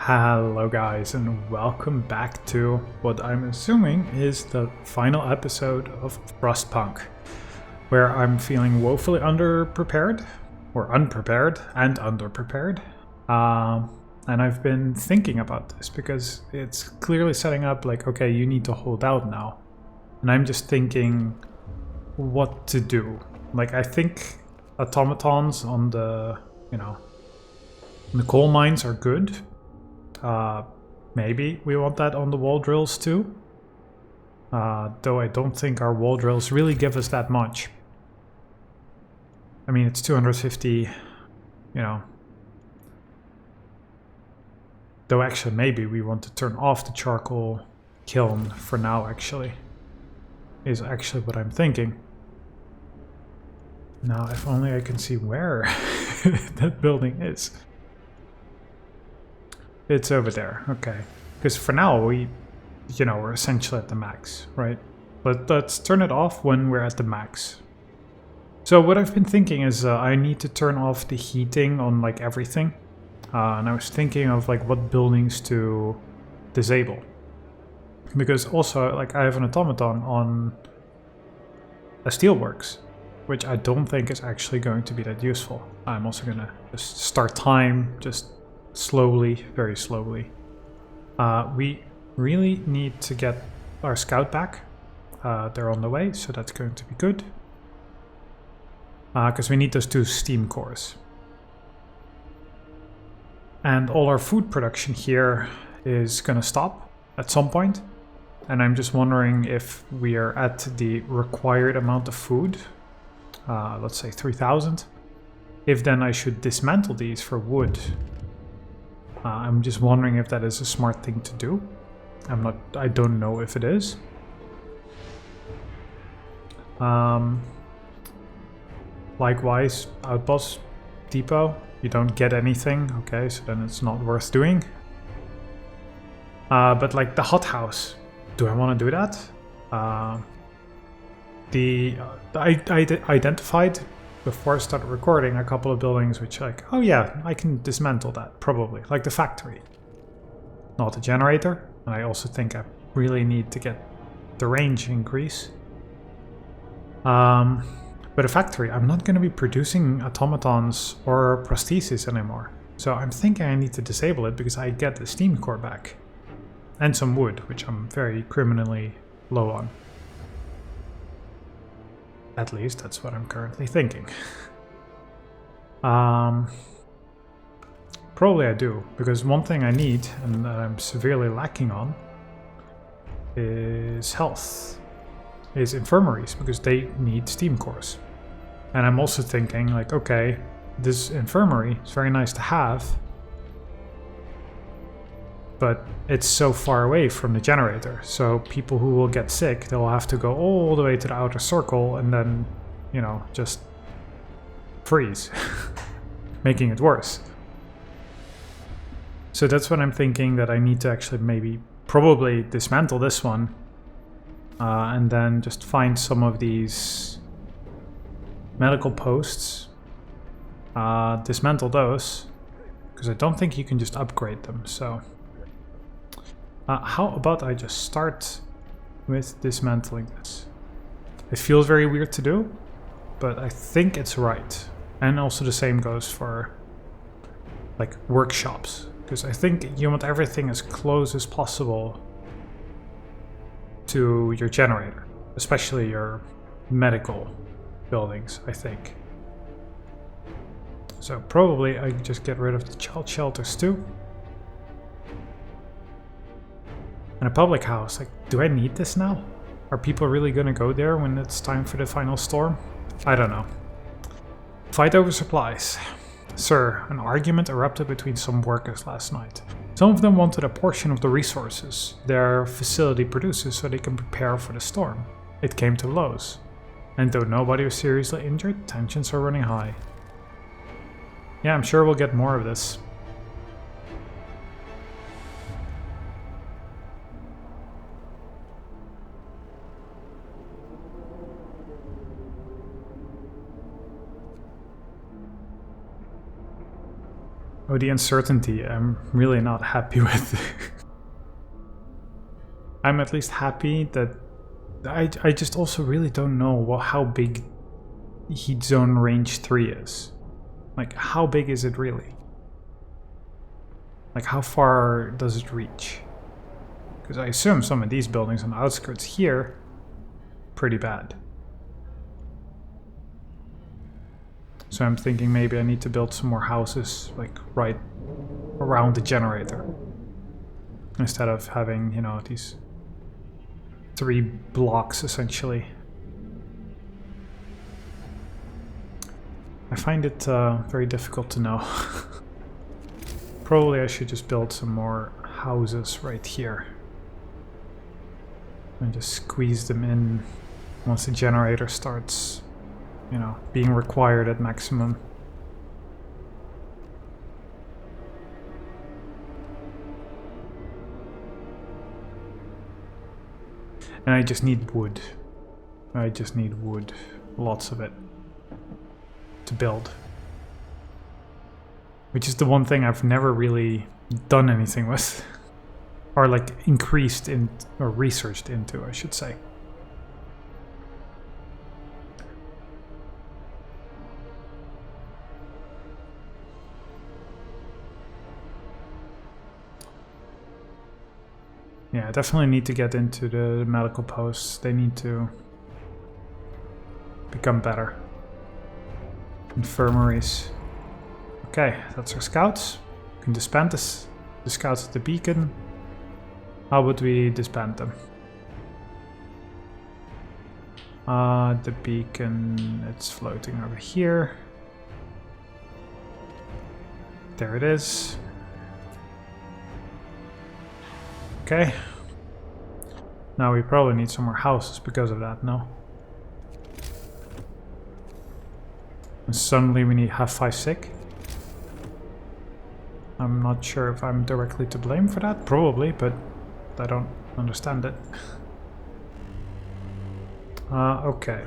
Hello guys and welcome back to what I'm assuming is the final episode of Frostpunk, where I'm feeling woefully underprepared, or unprepared and underprepared. And I've been thinking about this because it's clearly setting up like, okay, you need to hold out now. And I'm just thinking what to do. Like, I think automatons on the, the coal mines are good. Maybe we want that on the wall drills too. Though I don't think our wall drills really give us that much. I mean, it's 250, Though actually maybe we want to turn off the charcoal kiln for now, actually. Is actually what I'm thinking. Now, if only I can see where that building is. It's over there, okay. Because for now, we're essentially at the max, right? But let's turn it off when we're at the max. So what I've been thinking is I need to turn off the heating on like everything. And I was thinking of like what buildings to disable. Because also, like, I have an automaton on a steelworks, which I don't think is actually going to be that useful. I'm also gonna just start time, just slowly, very slowly. We really need to get our scout back. They're on the way, so that's going to be good. Because we need those 2 steam cores. And all our food production here is going to stop at some point. And I'm just wondering if we are at the required amount of food. Let's say 3,000. If then I should dismantle these for wood. I'm just wondering if that is a smart thing to do. I don't know if it is. Likewise, Outpost Depot, you don't get anything, okay, so then it's not worth doing. But like the hothouse, do I want to do that? I identified before I started recording a couple of buildings which like, oh yeah, I can dismantle that, probably. Like the factory. Not the generator. And I also think I really need to get the range increase. But a factory, I'm not going to be producing automatons or prostheses anymore. So I'm thinking I need to disable it because I get the steam core back. And some wood, which I'm very criminally low on. At least that's what I'm currently thinking. Probably I do, because one thing I need, and that I'm severely lacking on, is health. Is infirmaries, because they need steam cores. And I'm also thinking, like, okay, this infirmary is very nice to have, but it's so far away from the generator, so people who will get sick, they'll have to go all the way to the outer circle and then, just freeze, making it worse. So that's what I'm thinking, that I need to actually probably dismantle this one, and then just find some of these medical posts, dismantle those, because I don't think you can just upgrade them, so... how about I just start with dismantling this? It feels very weird to do, but I think it's right. And also the same goes for like workshops, because I think you want everything as close as possible to your generator, especially your medical buildings, I think. So probably I just get rid of the child shelters too. And a public house, like, do I need this now? Are people really gonna go there when it's time for the final storm? I don't know. Fight over supplies. Sir, an argument erupted between some workers last night. Some of them wanted a portion of the resources their facility produces so they can prepare for the storm. It came to blows. And though nobody was seriously injured, tensions are running high. Yeah, I'm sure we'll get more of this. Oh, the uncertainty I'm really not happy with. I'm at least happy that I just also really don't know how big heat zone range 3 is. Like, how big is it really? Like, how far does it reach? Because I assume some of these buildings on the outskirts here, pretty bad. So I'm thinking maybe I need to build some more houses, like, right around the generator. Instead of having, you know, these 3 blocks, essentially. I find it very difficult to know. Probably I should just build some more houses right here. And just squeeze them in once the generator starts, you know, being required at maximum. And I just need wood. I just need wood. Lots of it. To build. Which is the one thing I've never really done anything with. Or like increased in, or researched into, I should say. Yeah, I definitely need to get into the medical posts. They need to become better. Infirmaries. Okay, that's our scouts. We can disband this. The scouts at the beacon. How would we disband them? The beacon, it's floating over here. There it is. Okay. Now we probably need some more houses because of that, no? And suddenly we have 5 sick. I'm not sure if I'm directly to blame for that. Probably, but I don't understand it. Okay.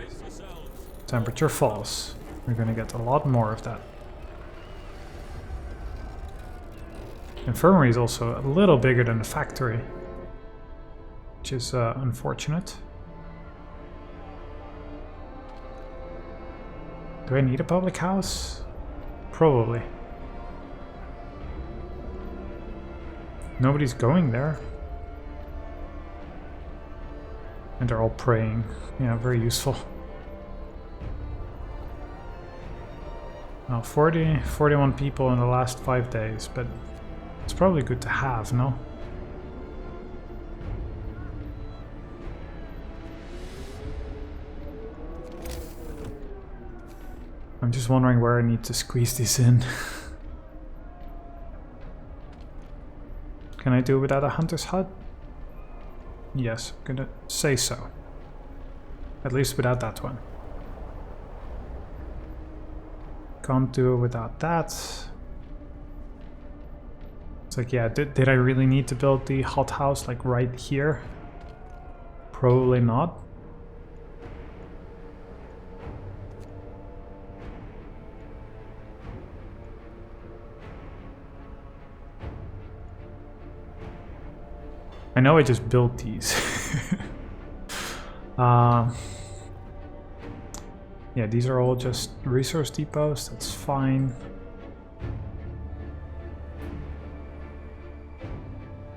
Temperature falls. We're gonna get a lot more of that. Infirmary is also a little bigger than the factory, which is unfortunate. Do I need a public house? Probably. Nobody's going there. And they're all praying. Yeah, very useful. Now 41 people in the last 5 days, but it's probably good to have, no? I'm just wondering where I need to squeeze this in. Can I do it without a hunter's hut? Yes, I'm gonna say so. At least without that one. Can't do it without that. It's like, yeah, did I really need to build the hothouse like right here? Probably not. I know I just built these. Yeah, these are all just resource depots, that's fine.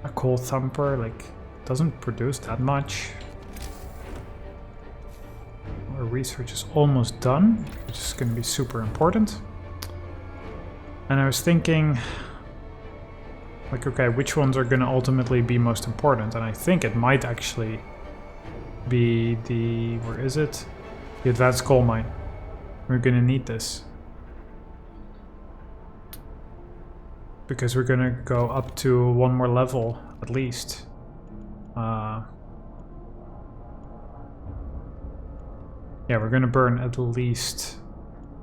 A coal thumper, like, doesn't produce that much. Our research is almost done, which is going to be super important. And I was thinking, like, okay, which ones are going to ultimately be most important? And I think it might actually be the, where is it? The advanced coal mine. We're going to need this. Because we're going to go up to 1 more level, at least. Yeah, we're going to burn at least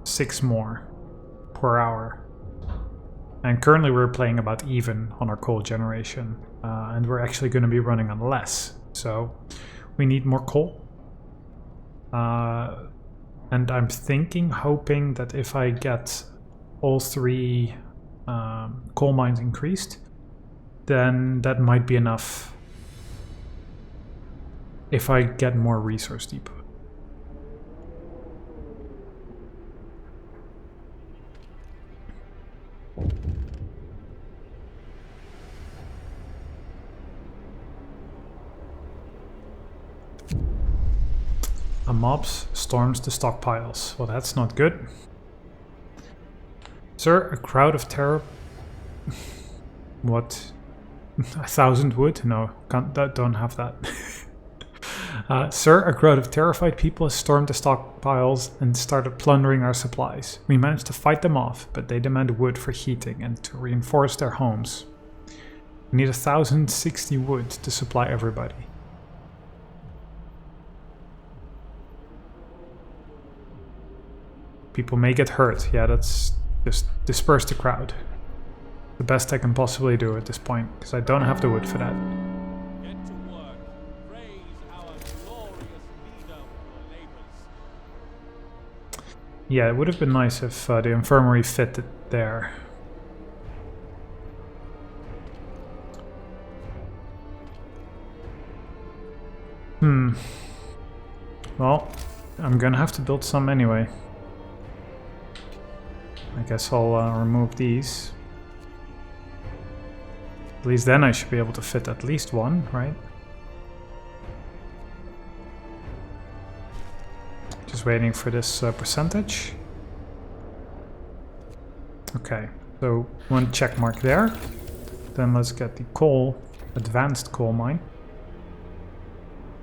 6 more per hour. And currently we're playing about even on our coal generation. And we're actually going to be running on less. So we need more coal. And I'm thinking, hoping that if I get all 3 coal mines increased, then that might be enough if I get more resource depot. A mob storms the stockpiles. Well, that's not good. Sir, a crowd of terror... What? 1,000 wood? No, don't have that. Sir, a crowd of terrified people has stormed the stockpiles and started plundering our supplies. We managed to fight them off, but they demand wood for heating and to reinforce their homes. We need 1,060 wood to supply everybody. People may get hurt. Yeah, that's just disperse the crowd. The best I can possibly do at this point, because I don't have the wood for that. Get to work. Praise our glorious leader for labors. Yeah, it would have been nice if the infirmary fitted there. Well, I'm gonna have to build some anyway. I guess I'll remove these. At least then I should be able to fit at least one, right? Just waiting for this percentage. Okay, so one check mark there. Then let's get the coal, advanced coal mine.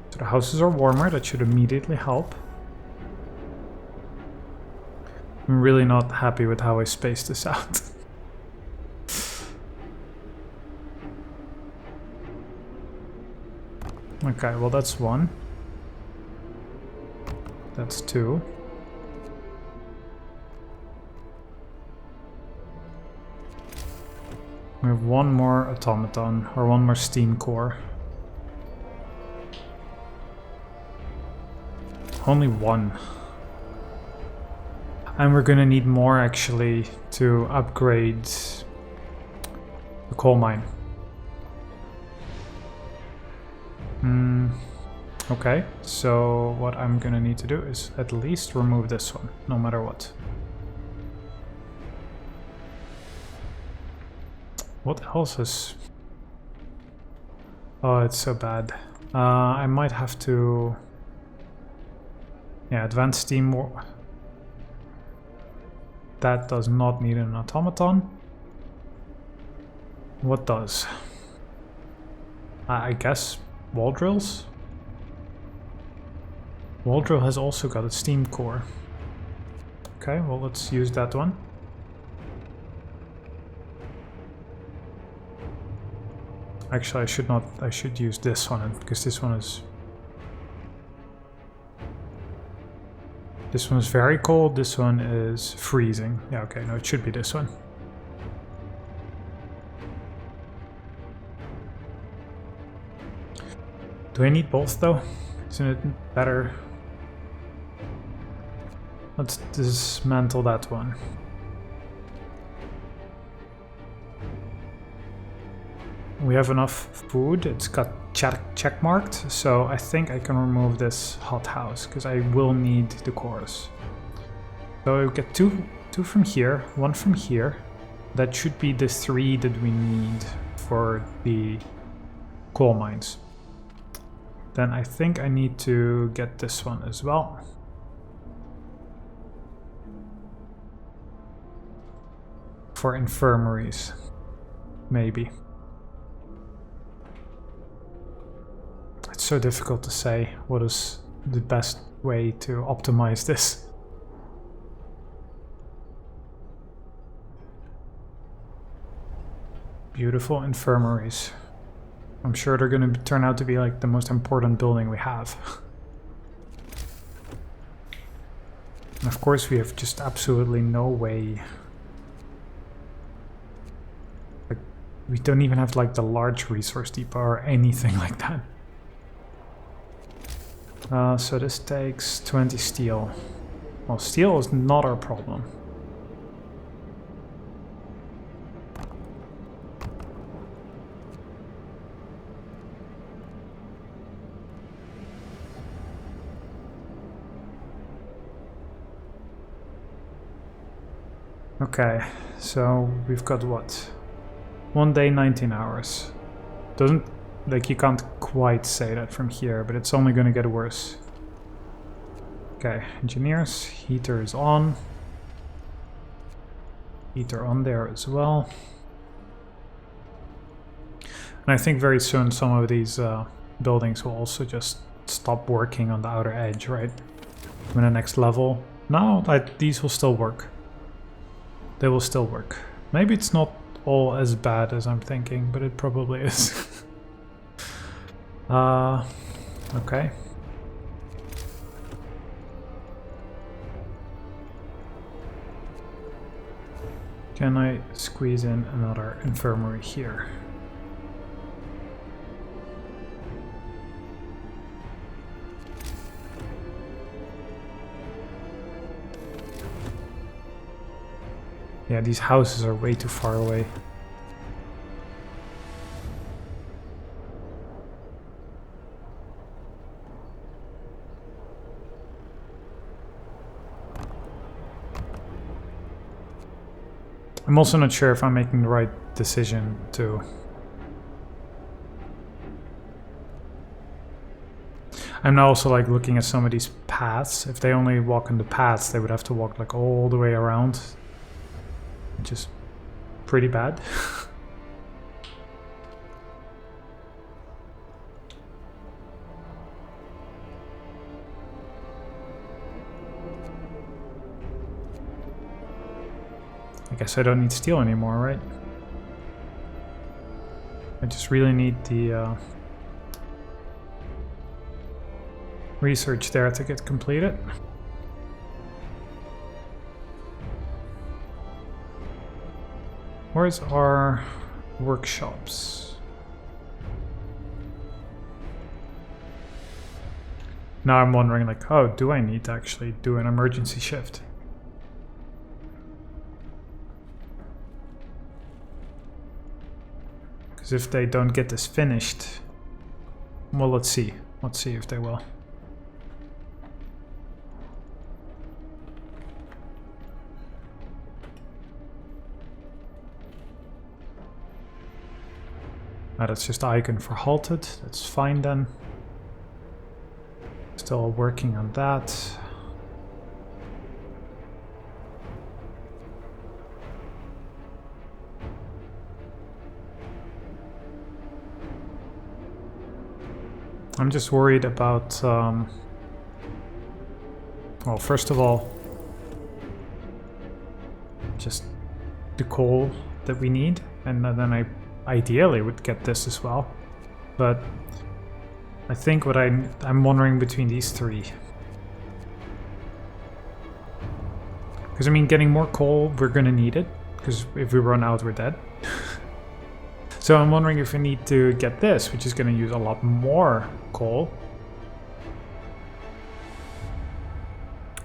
So the houses are warmer, that should immediately help. I'm really not happy with how I spaced this out. Okay, well that's one. That's two. We have one more automaton, or one more steam core. Only one. And we're gonna need more actually to upgrade the coal mine. Okay, so what I'm gonna need to do is at least remove this one, no matter what. What else is... Oh, it's so bad. I might have to... Yeah, advanced steam... That does not need an automaton. What does? I guess wall drills? Wall drill has also got a steam core. Okay, well let's use that one. Actually, I should use this one because this one is very cold, this one is freezing. Yeah, okay, no, it should be this one. Do I need both though? Isn't it better? Let's dismantle that one. We have enough food, it's got check marked, so I think I can remove this hothouse, because I will need the cores. So we get two from here, one from here. That should be the 3 that we need for the coal mines. Then I think I need to get this one as well. For infirmaries, maybe. It's so difficult to say what is the best way to optimize this. Beautiful infirmaries. I'm sure they're going to turn out to be like the most important building we have. And of course we have just absolutely no way. Like, we don't even have like the large resource depot or anything like that. So this takes 20 steel. Well, steel is not our problem. Okay, so we've got what? 1 day, 19 hours. Doesn't, like, you can't quite say that from here, but it's only gonna get worse. Okay, engineers, heater is on. Heater on there as well. And I think very soon some of these buildings will also just stop working on the outer edge, right? In the next level. No, these will still work. They will still work. Maybe it's not all as bad as I'm thinking, but it probably is. Okay. Can I squeeze in another infirmary here? Yeah, these houses are way too far away. I'm also not sure if I'm making the right decision to... I'm now also like looking at some of these paths. If they only walk on the paths, they would have to walk like all the way around. Which is pretty bad. I guess I don't need steel anymore, right? I just really need the research there to get completed. Where's our workshops? Now I'm wondering, like, oh, do I need to actually do an emergency shift? Because if they don't get this finished, well, let's see. Let's see if they will. That's just icon for halted. That's fine then. Still working on that. I'm just worried about, well, first of all, just the coal that we need, and then I ideally would get this as well. But I think what I'm wondering between these three. Because I mean, getting more coal, we're gonna need it, because if we run out, we're dead. So I'm wondering if we need to get this, which is going to use a lot more coal.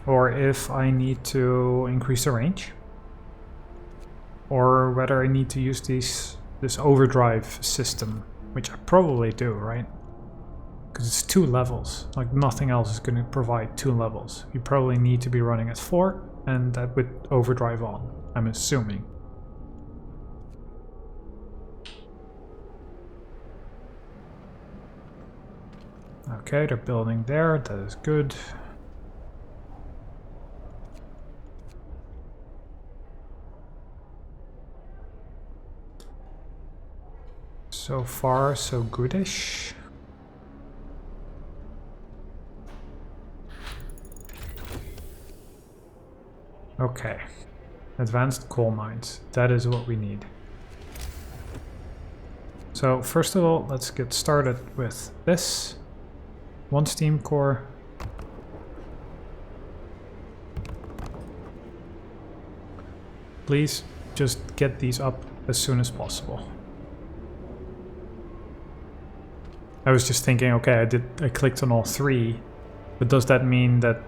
Or if I need to increase the range. Or whether I need to use this overdrive system, which I probably do, right? Because it's 2 levels. Like nothing else is going to provide 2 levels. You probably need to be running at 4 and that with overdrive on, I'm assuming. Okay, they're building there, that is good. So far, so goodish. Okay, advanced coal mines, that is what we need. So first of all, let's get started with this. 1 steam core. Please just get these up as soon as possible. I was just thinking, okay, I clicked on all 3, but does that mean that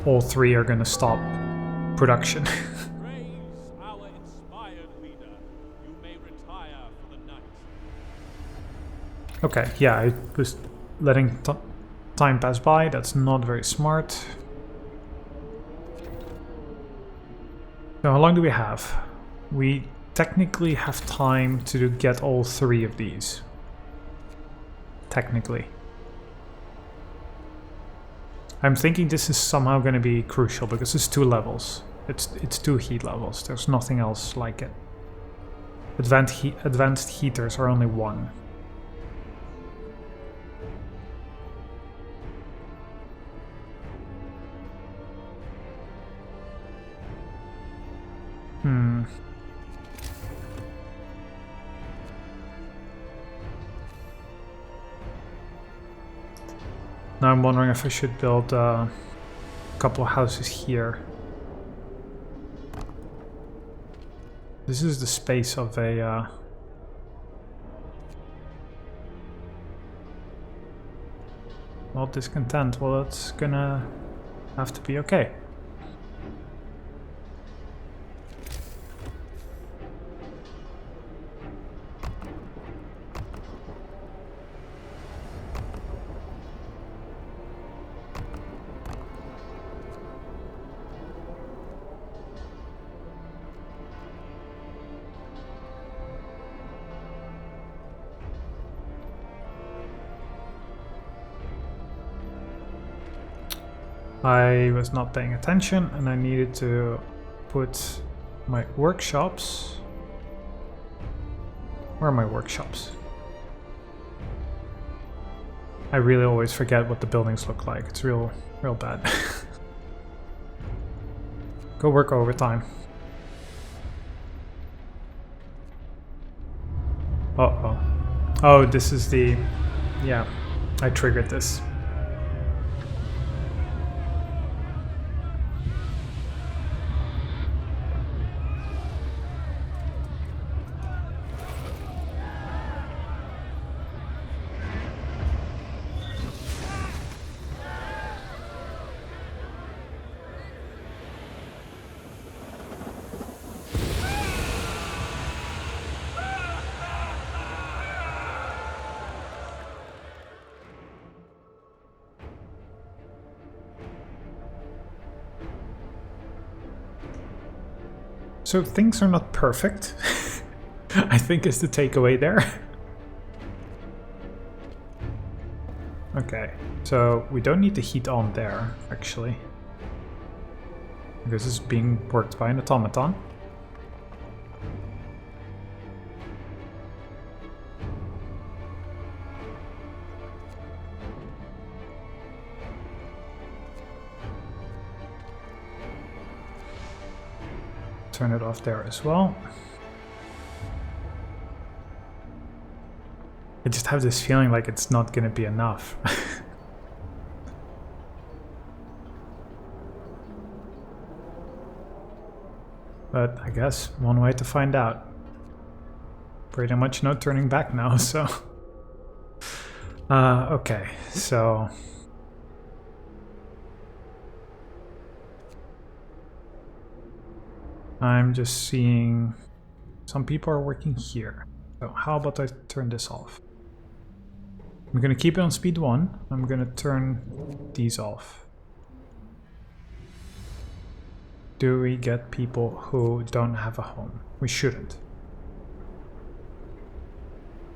all 3 are gonna stop production? Praise our inspired leader. You may retire for the night. Okay, yeah, I was letting time pass by. That's not very smart. So how long do we have? We technically have time to get all 3 of these. Technically. I'm thinking this is somehow going to be crucial because it's 2 levels. It's 2 heat levels. There's nothing else like it. Advanced heaters are only 1. Now I'm wondering if I should build a couple of houses here. This is the space of a... well, discontent. Well, that's gonna have to be okay. I was not paying attention and I needed to put my workshops. Where are my workshops? I really always forget what the buildings look like. It's real bad. Go work overtime. Uh-oh. Oh, this is the... yeah, I triggered this. So things are not perfect, I think is the takeaway there. Okay, so we don't need the heat on there, actually. Because it's being worked by an automaton. Turn it off there as well. I just have this feeling like it's not going to be enough. But I guess one way to find out. Pretty much no turning back now, so... okay, so... I'm just seeing some people are working here. So how about I turn this off? I'm gonna keep it on speed 1. I'm gonna turn these off. Do we get people who don't have a home? We shouldn't.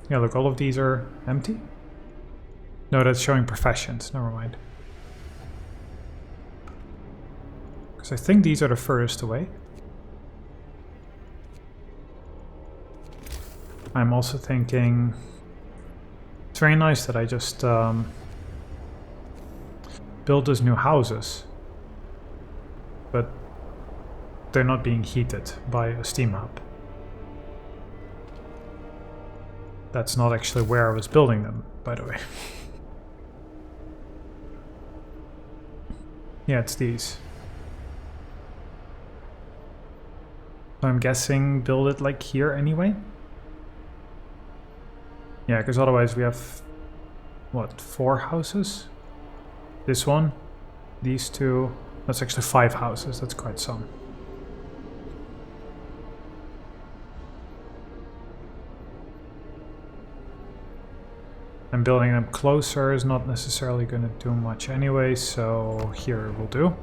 Yeah, look, all of these are empty. No, that's showing professions. Never mind. Because I think these are the furthest away. I'm also thinking it's very nice that I just build those new houses, but they're not being heated by a steam hub. That's not actually where I was building them, by the way. Yeah, it's these. So I'm guessing build it like here anyway. Yeah, because otherwise we have, what, 4 houses? This one, these 2, that's actually 5 houses, that's quite some. And building them closer is not necessarily going to do much anyway, so here will do.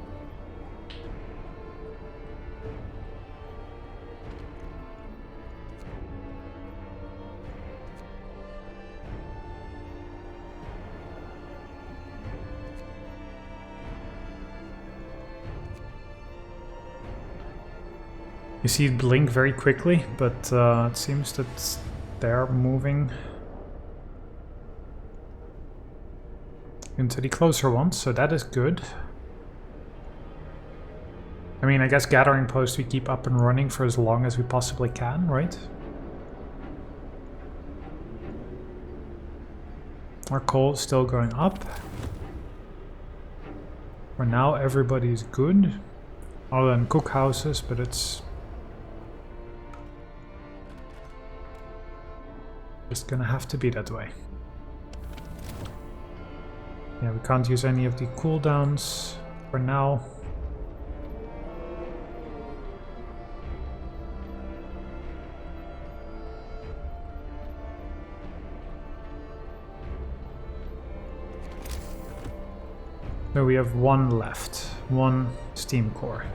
You see it blink very quickly, but it seems that they're moving into the closer ones, so that is good. I mean, I guess gathering post we keep up and running for as long as we possibly can, right? Our coal is still going up. For now, everybody's good. Other than cookhouses, but it's just gonna have to be that way. Yeah, we can't use any of the cooldowns for now. No, we have one left. One steam core.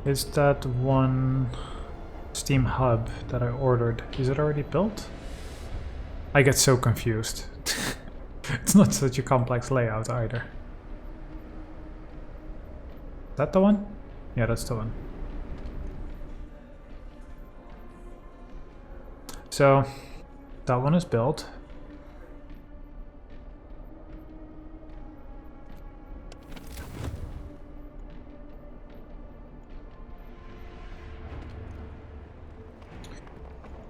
Is that one steam hub that I ordered? Is it already built? I get so confused. It's not such a complex layout either. Is that the one? Yeah, that's the one. So, that one is built.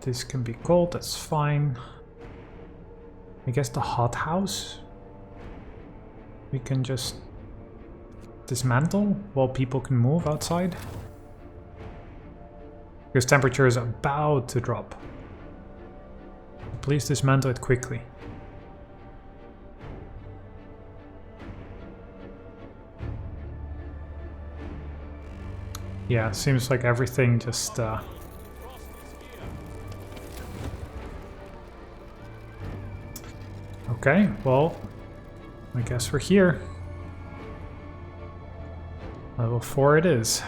This can be cold, that's fine. I guess the hothouse we can just dismantle while people can move outside. Because temperature is about to drop. Please dismantle it quickly. Yeah, seems like everything just okay, well, I guess we're here. Level 4 it is.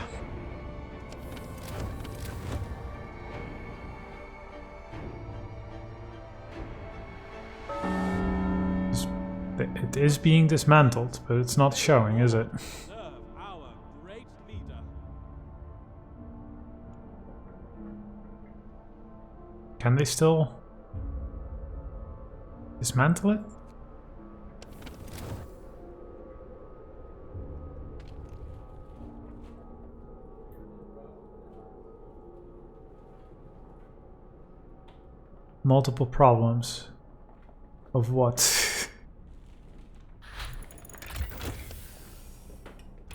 It is being dismantled, but it's not showing, is it? Serve our great leader. Can they still dismantle it? Multiple problems. Of what?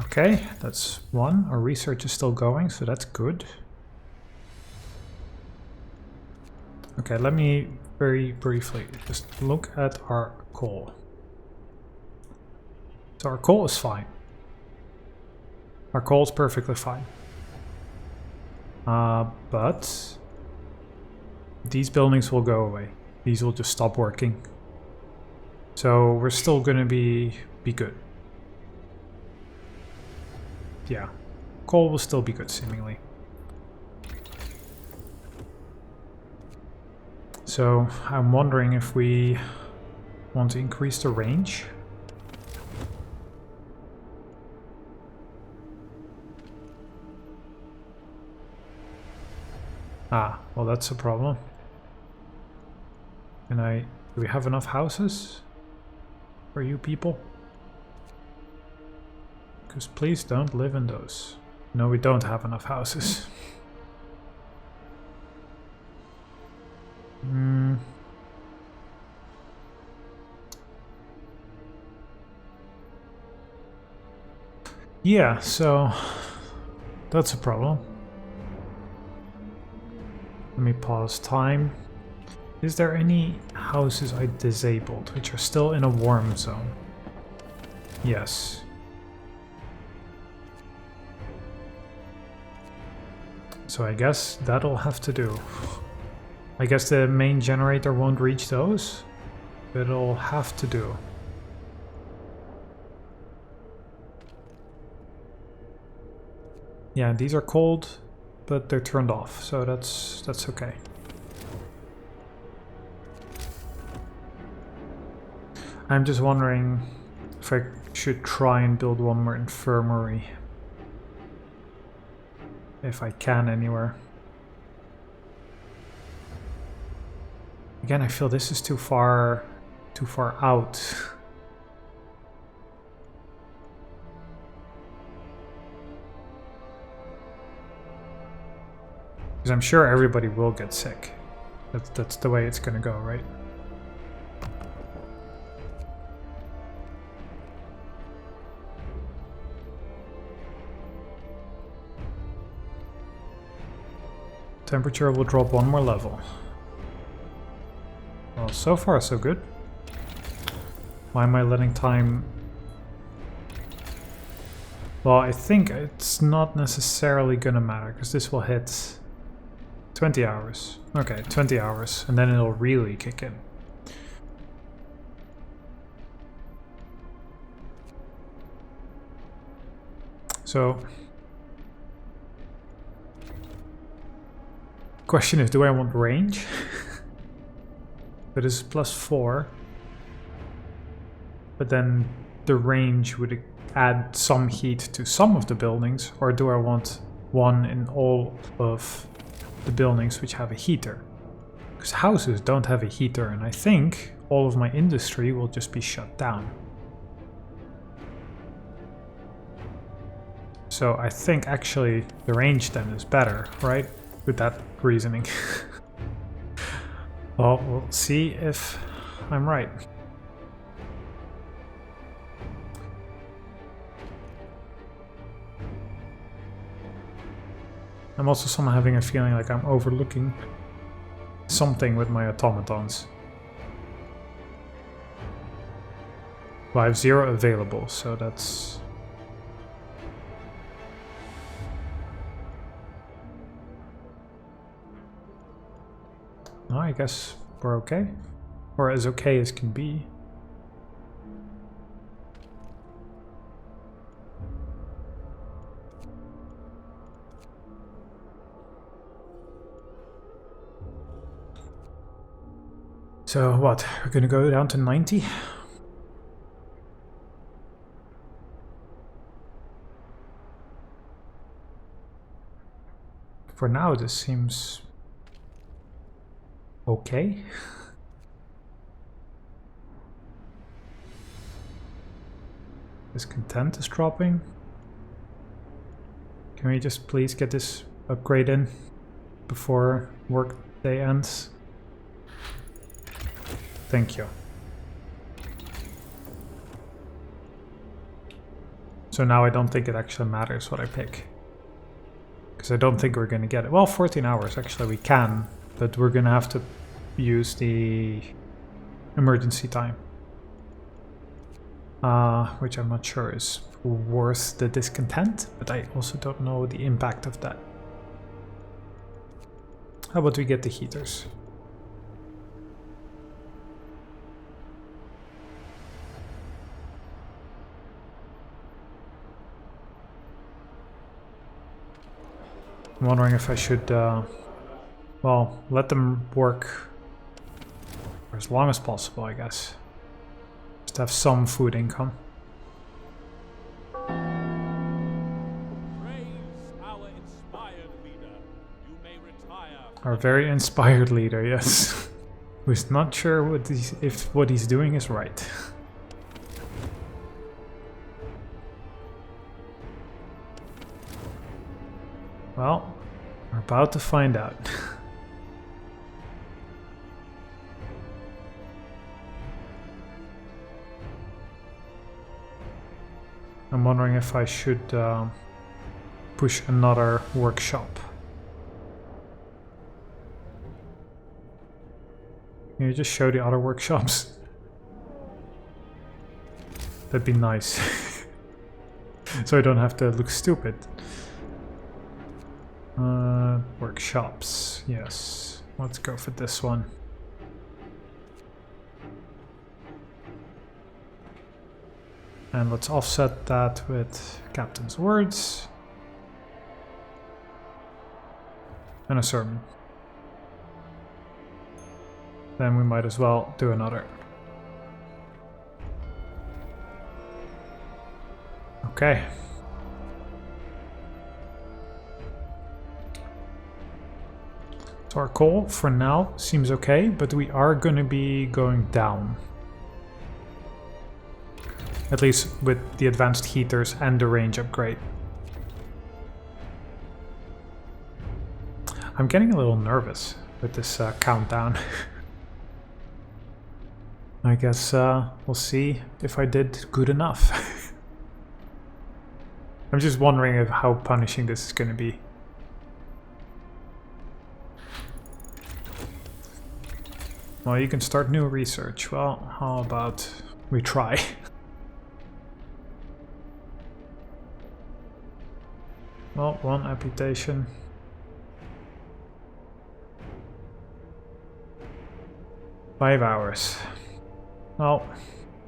Okay, that's one. Our research is still going, so that's good. Okay, let me very briefly just look at our coal. So our coal is fine. Our coal is perfectly fine. But these buildings will go away. These will just stop working. So we're still gonna be good. Yeah, coal will still be good, seemingly. So I'm wondering if we want to increase the range. Ah, well that's a problem. Do we have enough houses for you people? Because please don't live in those. No, we don't have enough houses. Yeah, so that's a problem. Let me pause time. Is there any houses I disabled which are still in a warm zone? Yes. So I guess that'll have to do. I guess the main generator won't reach those, but it'll have to do. Yeah, these are cold, but they're turned off, so that's okay. I'm just wondering if I should try and build one more infirmary. if I can anywhere. Again, I feel this is too far out. Because I'm sure everybody will get sick. That's the way it's gonna go, right? Temperature will drop one more level. Well, so far so good. Why am I letting time... Well, I think it's not necessarily gonna matter, because this will hit 20 hours. Okay, 20 hours, and then it'll really kick in. So... Question is, do I want range? That is +4. But then the range would add some heat to some of the buildings, or do I want one in all of the buildings which have a heater? Because houses don't have a heater, and I think all of my industry will just be shut down. So I think actually the range then is better, right? With that reasoning. Well, we'll see if I'm right. I'm also somehow having a feeling like I'm overlooking something with my automatons. Well, I have 0 available, so that's... I guess we're okay. Or as okay as can be. So what, we're gonna go down to 90? For now this seems okay. Discontent is dropping. Can we just please get this upgrade in before work day ends? Thank you. So now I don't think it actually matters what I pick. Because I don't think we're going to get it. Well, 14 hours actually we can, but we're going to have to use the emergency time. Which I'm not sure is worth the discontent, but I also don't know the impact of that. How about we get the heaters? I'm wondering if I should, well, let them work for as long as possible, I guess. Just have some food income. Praise our inspired leader. You may retire. Our very inspired leader, yes. Who's not sure what if what he's doing is right. Well, we're about to find out. I'm wondering if I should push another workshop. Can you just show the other workshops? That'd be nice. So I don't have to look stupid. Workshops, yes. Let's go for this one. And let's offset that with Captain's words. And a sermon. Then we might as well do another. Okay. So our coal for now seems okay, but we are going to be going down. At least with the advanced heaters and the range upgrade. I'm getting a little nervous with this countdown. I guess we'll see if I did good enough. I'm just wondering how punishing this is going to be. Well, you can start new research. Well, how about we try? Well, one amputation. Five hours. Well,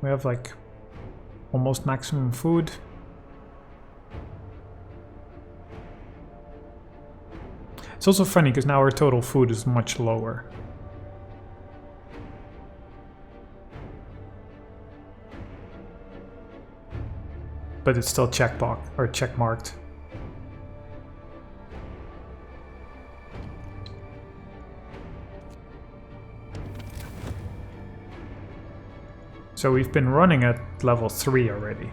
we have like almost maximum food. It's also funny because now our total food is much lower. But it's still check marked. So we've been running at level 3 already.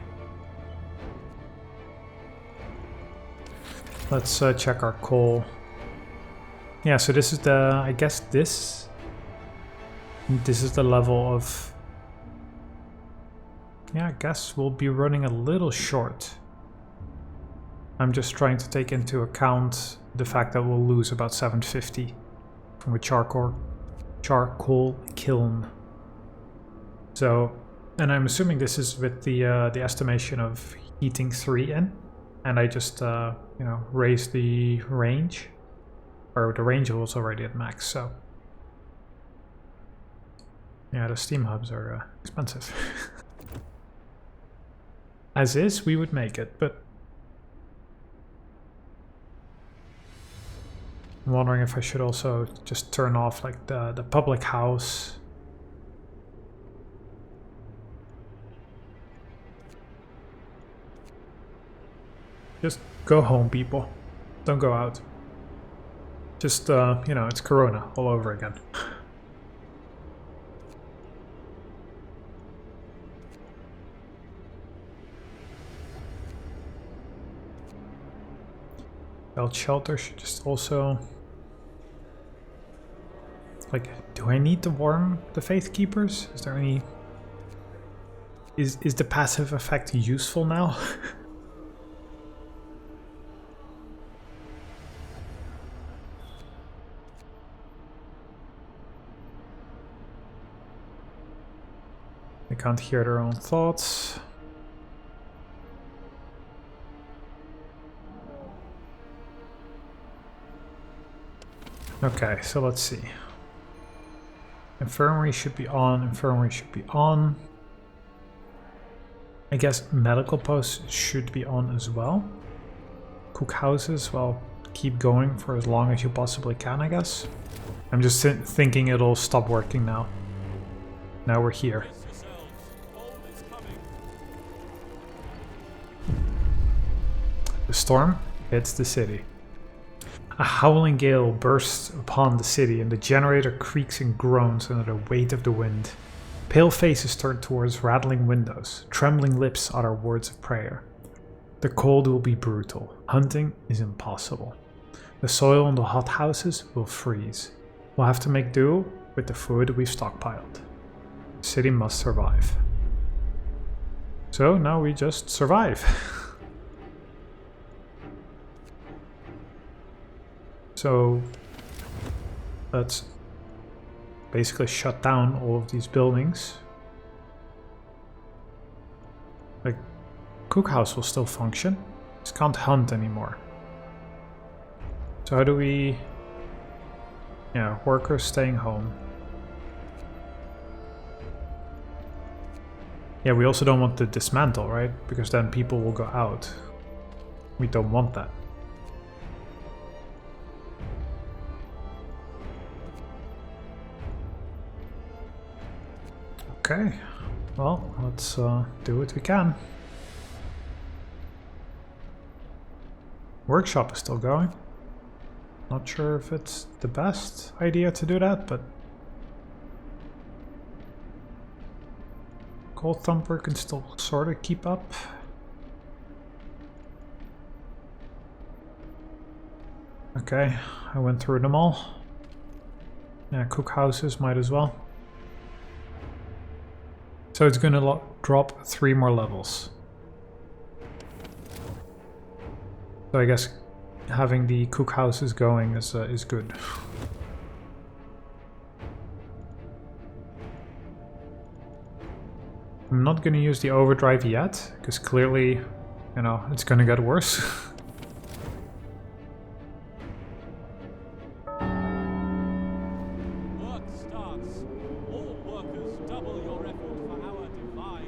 Let's check our coal. Yeah, so this is the, I guess this is the level of, yeah, I guess we'll be running a little short. I'm just trying to take into account the fact that we'll lose about 750 from a charcoal kiln. So, and I'm assuming this is with the estimation of heating 3 in, and I just you know, raised the range, or the range was already at max. So, yeah, the steam hubs are expensive. As is, we would make it, but I'm wondering if I should also just turn off like the public house. Just go home, people. Don't go out. Just, you know, it's Corona all over again. Belt shelter should just also... Like, do I need to warm the Faith Keepers? Is there any... Is the passive effect useful now? They can't hear their own thoughts. Okay, so let's see. Infirmary should be on, infirmary should be on. I guess medical posts should be on as well. Cookhouses, well, keep going for as long as you possibly can, I guess. I'm just thinking it'll stop working now. Now we're here. The storm hits the city. A howling gale bursts upon the city, and the generator creaks and groans under the weight of the wind. Pale faces turn towards rattling windows. Trembling lips utter words of prayer. The cold will be brutal. Hunting is impossible. The soil in the hothouses will freeze. We'll have to make do with the food we've stockpiled. The city must survive. So now we just survive. So let's basically shut down all of these buildings. Like, cookhouse will still function. Just can't hunt anymore. So how do we... Yeah, workers staying home. Yeah, we also don't want to dismantle, right? Because then people will go out. We don't want that. Okay, well, let's do what we can. Workshop is still going. Not sure if it's the best idea to do that, but Cold Thumper can still sort of keep up. Okay, I went through them all. Yeah, cook houses might as well. So it's gonna drop 3 more levels. So I guess having the cook houses going is good. I'm not gonna use the overdrive yet, because clearly, you know, it's gonna get worse. Work starts. All workers double your effort for our divine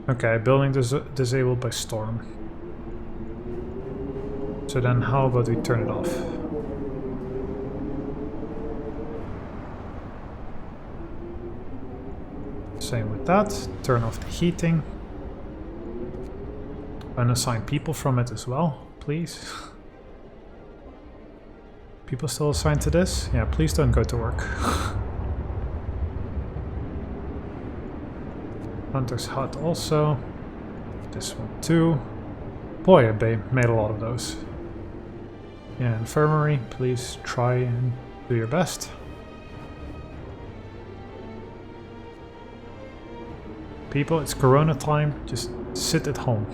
leader. Okay, building disabled by storm. So then how about we turn it off? Same with that. Turn off the heating. Unassign people from it as well, please. People still assigned to this? Yeah, please don't go to work. Hunter's hut also. This one too. Boy, I made a lot of those. Yeah, infirmary, please try and do your best. People, it's Corona time, just sit at home.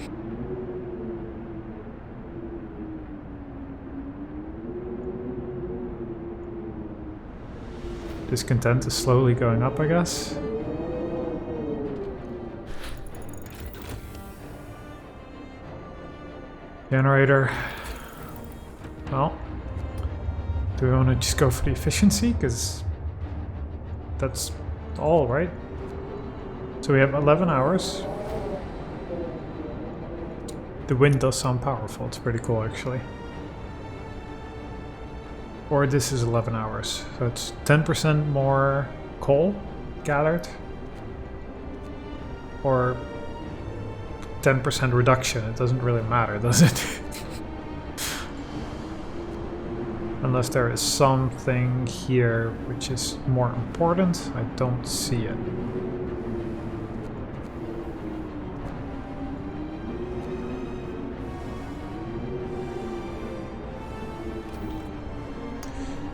Discontent is slowly going up, I guess. Generator. Well, do we want to just go for the efficiency? Because that's all, right? So we have 11 hours. The wind does sound powerful. It's pretty cool, actually. Or this is 11 hours. So it's 10% more coal gathered. Or 10% reduction. It doesn't really matter, does it? Unless there is something here which is more important. I don't see it.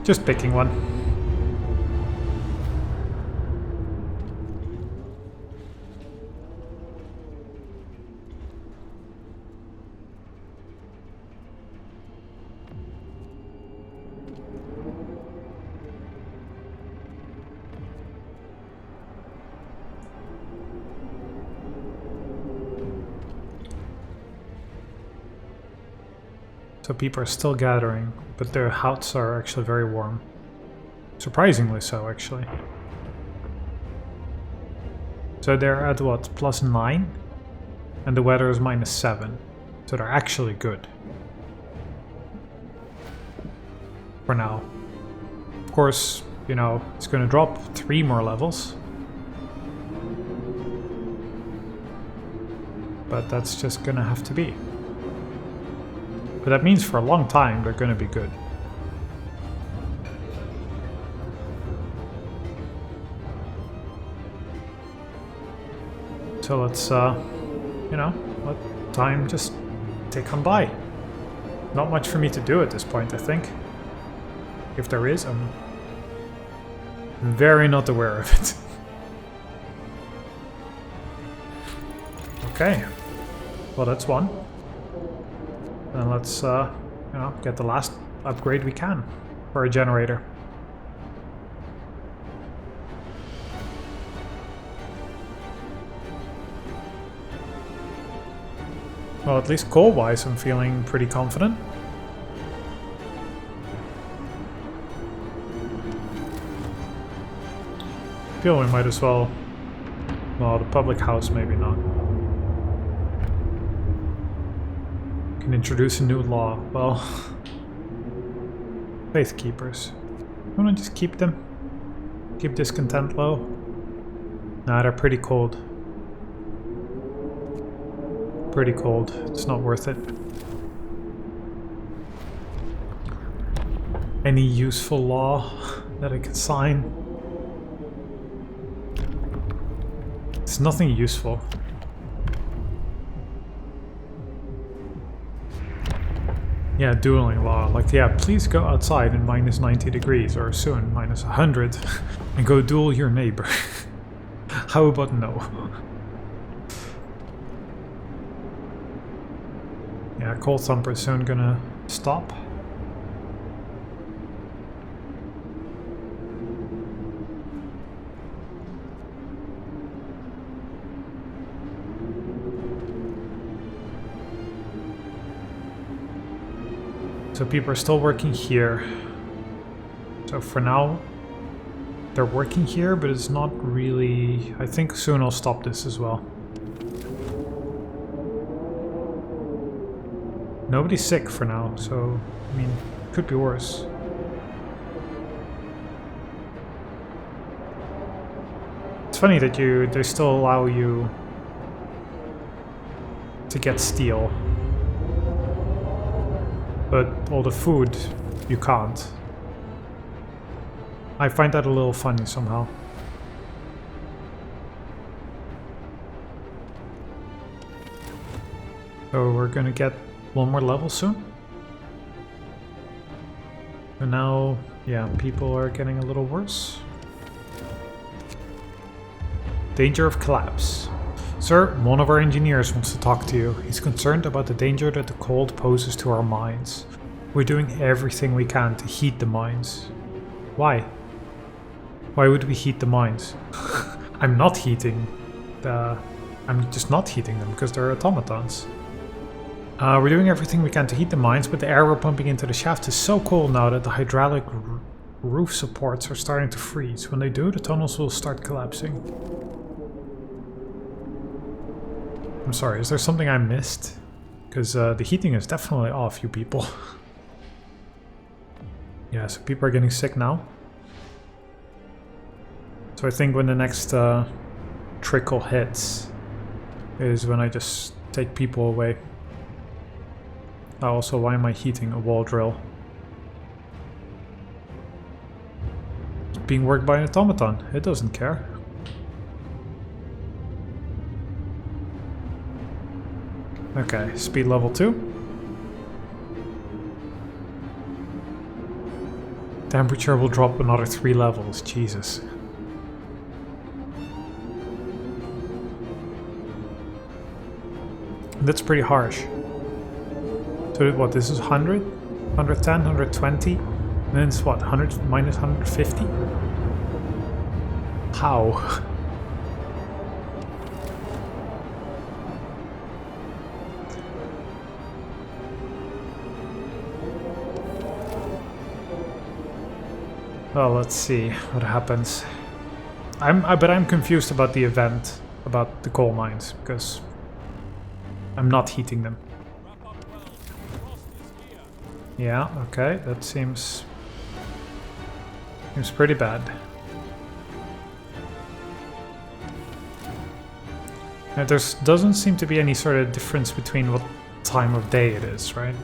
Just picking one. So people are still gathering, but their huts are actually very warm. Surprisingly so, actually. So they're at what, +9? And the weather is -7. So they're actually good. For now. Of course, you know, it's gonna drop 3 more levels. But that's just gonna have to be. But that means for a long time they're gonna be good. So let's, you know, let time just tick on by. Not much for me to do at this point, I think. If there is, I'm very not aware of it. Okay. Well, that's one. And let's, you know, get the last upgrade we can for a generator. Well, at least coal-wise, I'm feeling pretty confident. Feel we might as well... Well, the public house, maybe not. Can introduce a new law. Well... Faith Keepers. I want to just keep them. Keep discontent low. Nah, they're pretty cold. Pretty cold. It's not worth it. Any useful law that I can sign? It's nothing useful. Yeah, dueling law. Like, yeah, please go outside in minus 90 degrees or soon minus 100 and go duel your neighbor. How about no? Yeah, Cold Thumper is soon gonna stop. So people are still working here. So for now, they're working here, but it's not really... I think soon I'll stop this as well. Nobody's sick for now, so, I mean, could be worse. It's funny that they still allow you to get steel. But all the food, you can't. I find that a little funny somehow. So we're gonna get one more level soon. And now, yeah, people are getting a little worse. Danger of collapse. Sir, one of our engineers wants to talk to you. He's concerned about the danger that the cold poses to our mines. We're doing everything we can to heat the mines. Why? Why would we heat the mines? I'm not heating the... I'm just not heating them because they're automatons. We're doing everything we can to heat the mines, but the air we're pumping into the shaft is so cold now that the hydraulic roof supports are starting to freeze. When they do, the tunnels will start collapsing. I'm sorry, is there something I missed? Because the heating is definitely off, you people. Yeah, so people are getting sick now. So I think when the next trickle hits is when I just take people away. Also, why am I heating a wall drill? It's being worked by an automaton. It doesn't care. Okay, speed level 2. Temperature will drop another 3 levels, Jesus. That's pretty harsh. So what, this is 100? 110, 120? And then it's what, 100 minus 150? How? Well, let's see what happens. But I'm confused about the event, about the coal mines, because I'm not heating them. Yeah, okay, that seems pretty bad. Now, there doesn't seem to be any sort of difference between what time of day it is, right?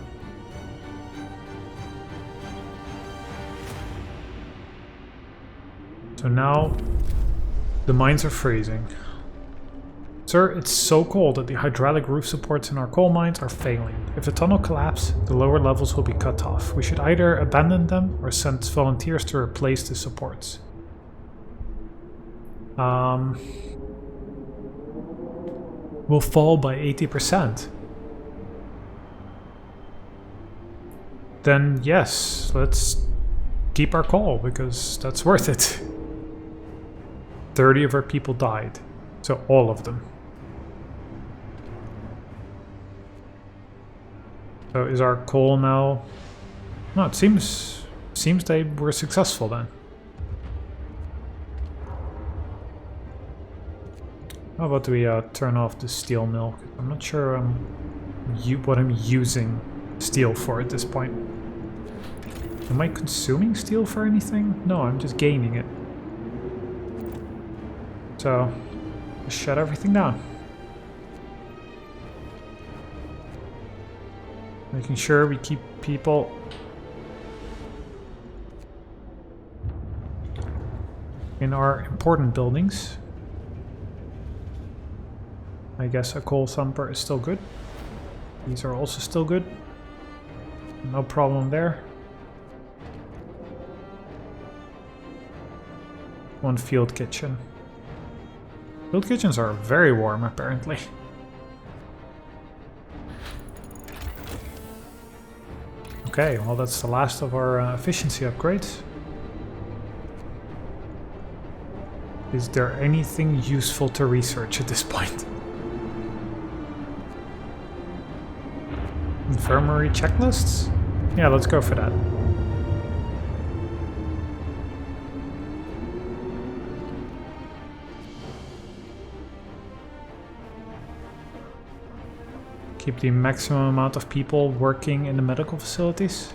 So now the mines are freezing. Sir, it's so cold that the hydraulic roof supports in our coal mines are failing. If the tunnel collapses, the lower levels will be cut off. We should either abandon them or send volunteers to replace the supports. Will fall by 80%. Then yes, let's keep our coal because that's worth it. 30 of our people died, so all of them. So is our coal now... No, it seems they were successful then. How about we turn off the steel mill? I'm not sure what I'm using steel for at this point. Am I consuming steel for anything? No, I'm just gaining it. So, just shut everything down. Making sure we keep people in our important buildings. I guess a coal thumper is still good. These are also still good. No problem there. One field kitchen. Field kitchens are very warm, apparently. Okay, well that's the last of our efficiency upgrades. Is there anything useful to research at this point? Infirmary checklists? Yeah, let's go for that. Keep the maximum amount of people working in the medical facilities.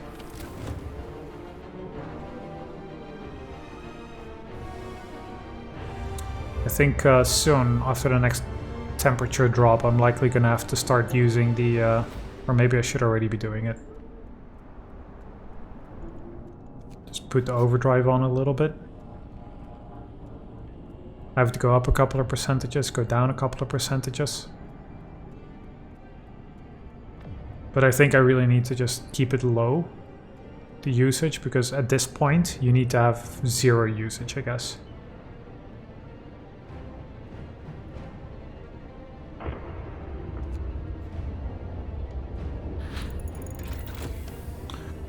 I think soon, after the next temperature drop, I'm likely gonna have to start using the... or maybe I should already be doing it. Just put the overdrive on a little bit. I have to go up a couple of percentages, go down a couple of percentages. But I think I really need to just keep it low, the usage, because at this point you need to have 0 usage, I guess.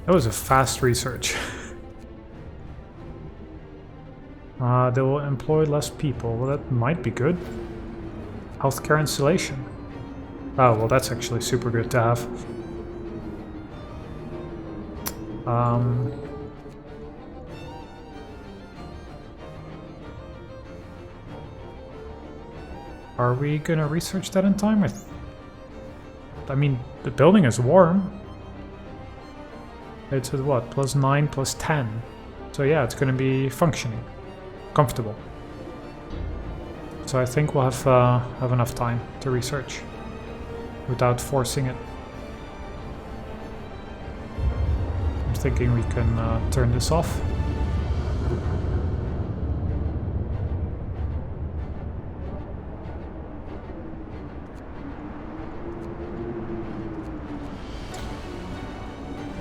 That was a fast research. They will employ less people. Well, that might be good. Healthcare installation. Oh, well, that's actually super good to have. Are we gonna research that in time? I mean, the building is warm. It's at what? +9, +10. So yeah, it's gonna be functioning. Comfortable. So I think we'll have enough time to research without forcing it. I'm thinking we can turn this off.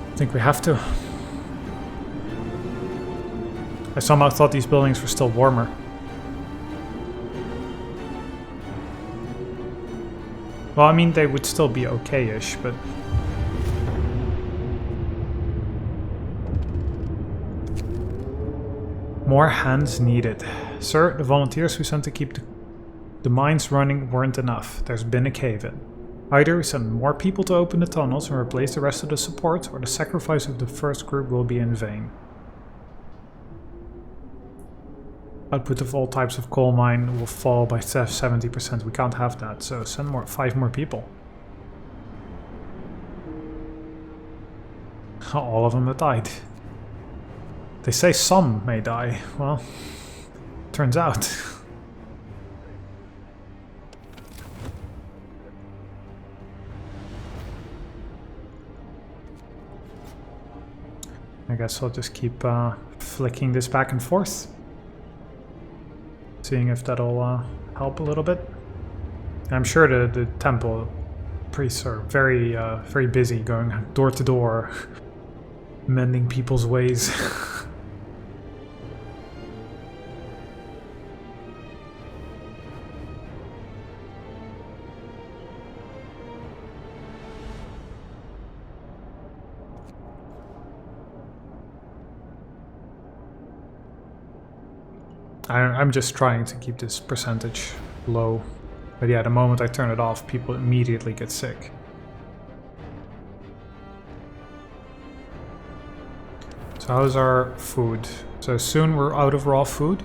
I think we have to. I somehow thought these buildings were still warmer. Well, I mean, they would still be okay-ish, but... More hands needed. Sir, the volunteers we sent to keep the mines running weren't enough. There's been a cave-in. Either we send more people to open the tunnels and replace the rest of the support, or the sacrifice of the first group will be in vain. Output of all types of coal mine will fall by 70%. We can't have that, so send 5 more people. All of them have died. They say some may die. Well, turns out. I guess I'll just keep flicking this back and forth. Seeing if that'll help a little bit. I'm sure the temple priests are very busy going door to door, mending people's ways. I'm just trying to keep this percentage low. But yeah, the moment I turn it off, people immediately get sick. So how's our food? So soon we're out of raw food.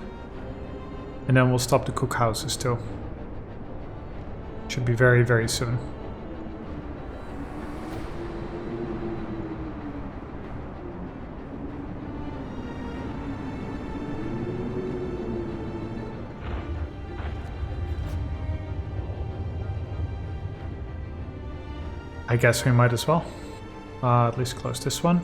And then we'll stop the cookhouses too. Should be very soon. I guess we might as well. At least close this one.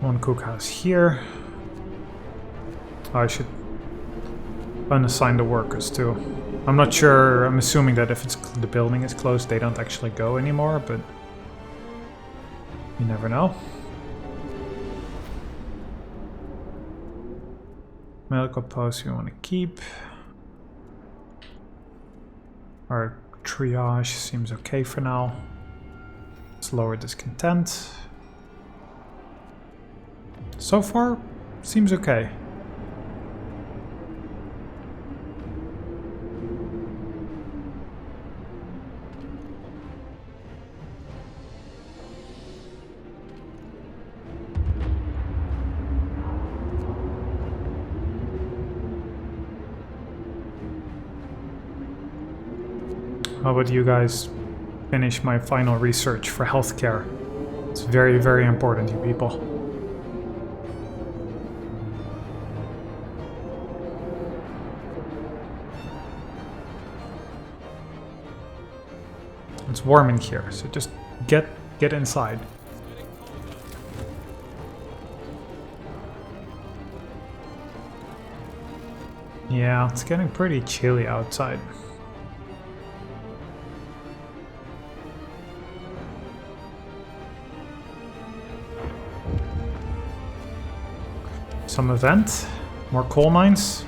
One cookhouse here. Oh, I should unassign the workers too. I'm not sure, I'm assuming that if the building is closed they don't actually go anymore, but you never know. Medical post we want to keep. Our triage seems okay for now. Let's lower discontent. So far, seems okay. How about you guys finish my final research for healthcare? It's very, very important, you people. It's warm in here, so just get inside. Yeah, it's getting pretty chilly outside. Some event. More coal mines.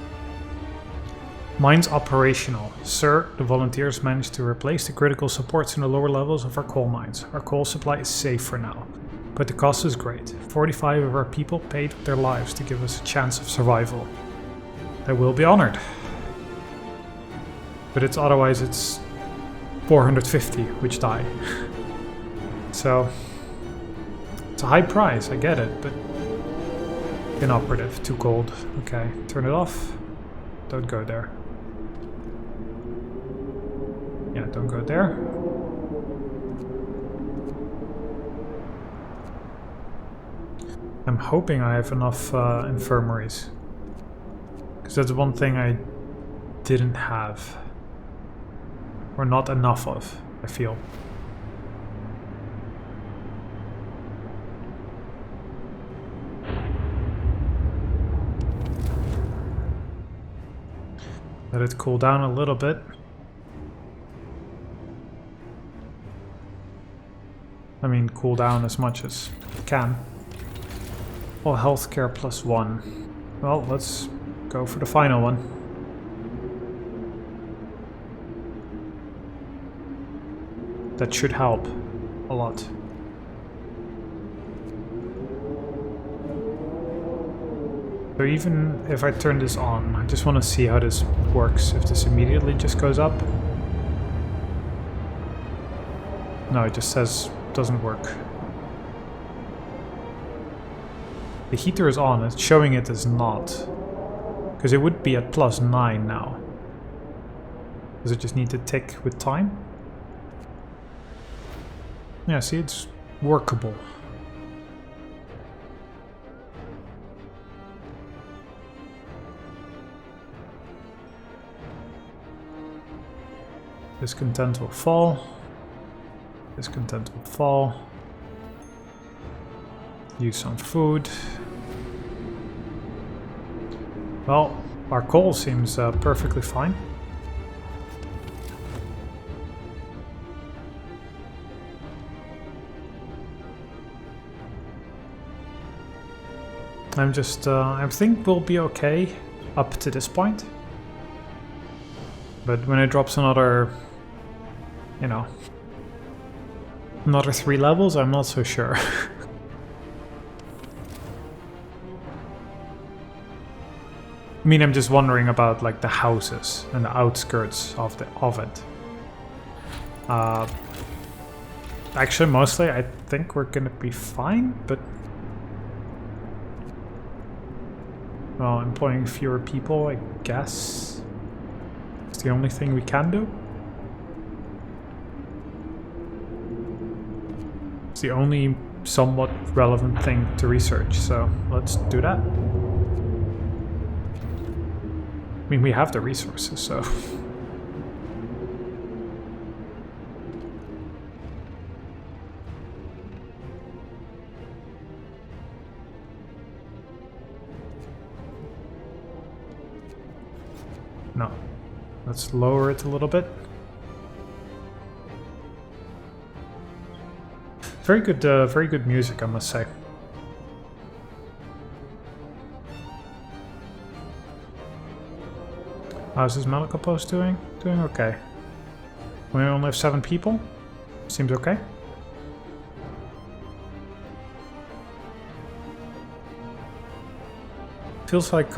Mines operational. Sir, the volunteers managed to replace the critical supports in the lower levels of our coal mines. Our coal supply is safe for now, but the cost is great. 45 of our people paid with their lives to give us a chance of survival. They will be honored. But otherwise it's 450 which die. So it's a high price, I get it, but inoperative, too cold. Okay, turn it off. Don't go there. Yeah, don't go there. I'm hoping I have enough infirmaries. Because that's one thing I didn't have. Or not enough of, I feel. Let it cool down a little bit. I mean, cool down as much as it can. Well, healthcare +1. Well, let's go for the final one. That should help a lot. So even if I turn this on, I just want to see how this works. If this immediately just goes up. No, it just says doesn't work. The heater is on, it's showing it as not. Because it would be at +9 now. Does it just need to tick with time? Yeah, see, it's workable. Discontent will fall. Discontent will fall. Use some food. Well, our coal seems perfectly fine. I think we'll be okay up to this point. But when it drops another, you know, another 3 levels, I'm not so sure. I mean, I'm just wondering about like the houses and the outskirts of it. Actually, mostly I think we're gonna be fine, but well, employing fewer people, I guess, is the only thing we can do. It's the only somewhat relevant thing to research, so let's do that. I mean, we have the resources, so... No. Let's lower it a little bit. Very good music, I must say. How's this medical post doing? Doing okay. We only have 7 people. Seems okay. Feels like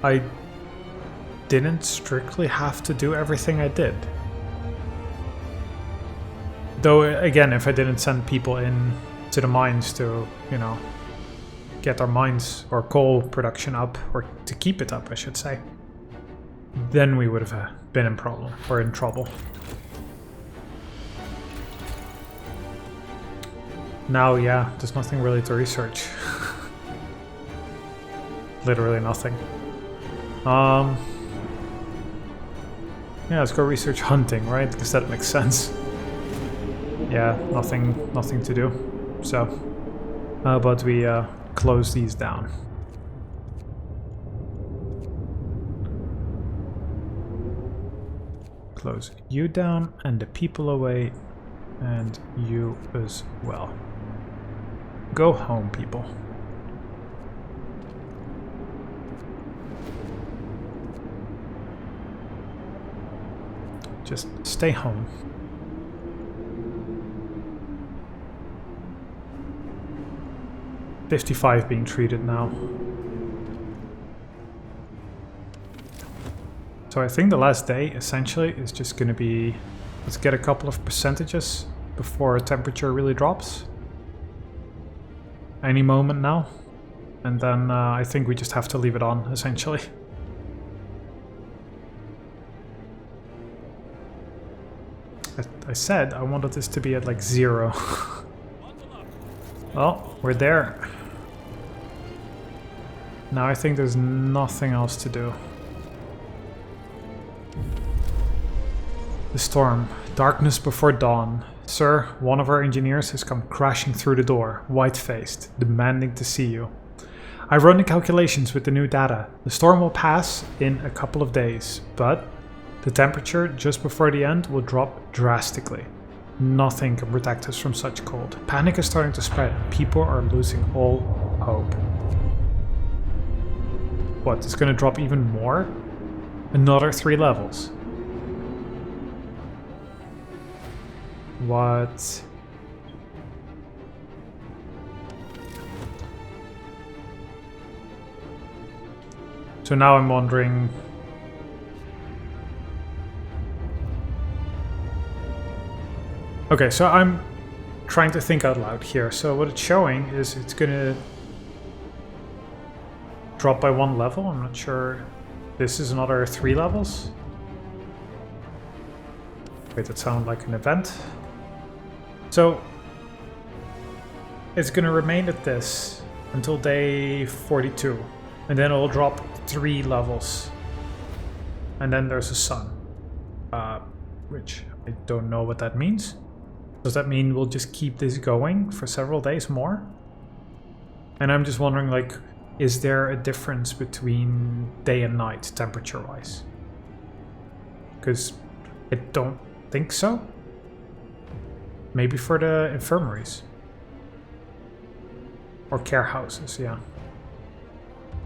I didn't strictly have to do everything I did. Though, again, if I didn't send people in to the mines to, you know, get our mines or coal production up, or to keep it up, I should say, then we would have been in trouble. Now, yeah, there's nothing really to research. Literally nothing. Yeah, let's go research hunting, right? Because that makes sense. Yeah, nothing to do. So, how about we close these down? Close you down and the people away, and you as well. Go home, people. Just stay home. $55 being treated now. So I think the last day essentially is just going to be, let's get a couple of percentages before temperature really drops. Any moment now. And then I think we just have to leave it on, essentially. I said I wanted this to be at like 0. Well, we're there. Now I think there's nothing else to do. The storm. Darkness before dawn. Sir, one of our engineers has come crashing through the door, white-faced, demanding to see you. I run the calculations with the new data. The storm will pass in a couple of days, but the temperature just before the end will drop drastically. Nothing can protect us from such cold. Panic is starting to spread. People are losing all hope. What, it's going to drop even more? Another 3 levels. What? So now I'm wondering... Okay, so I'm trying to think out loud here. So what it's showing is it's gonna drop by 1 level. I'm not sure. This is another 3 levels. Wait, that sounded like an event. So it's gonna remain at this until day 42. And then it'll drop 3 levels. And then there's a sun. Which I don't know what that means. Does that mean we'll just keep this going for several days more? And I'm just wondering, like, is there a difference between day and night, temperature-wise? Because I don't think so. Maybe for the infirmaries. Or care houses, yeah.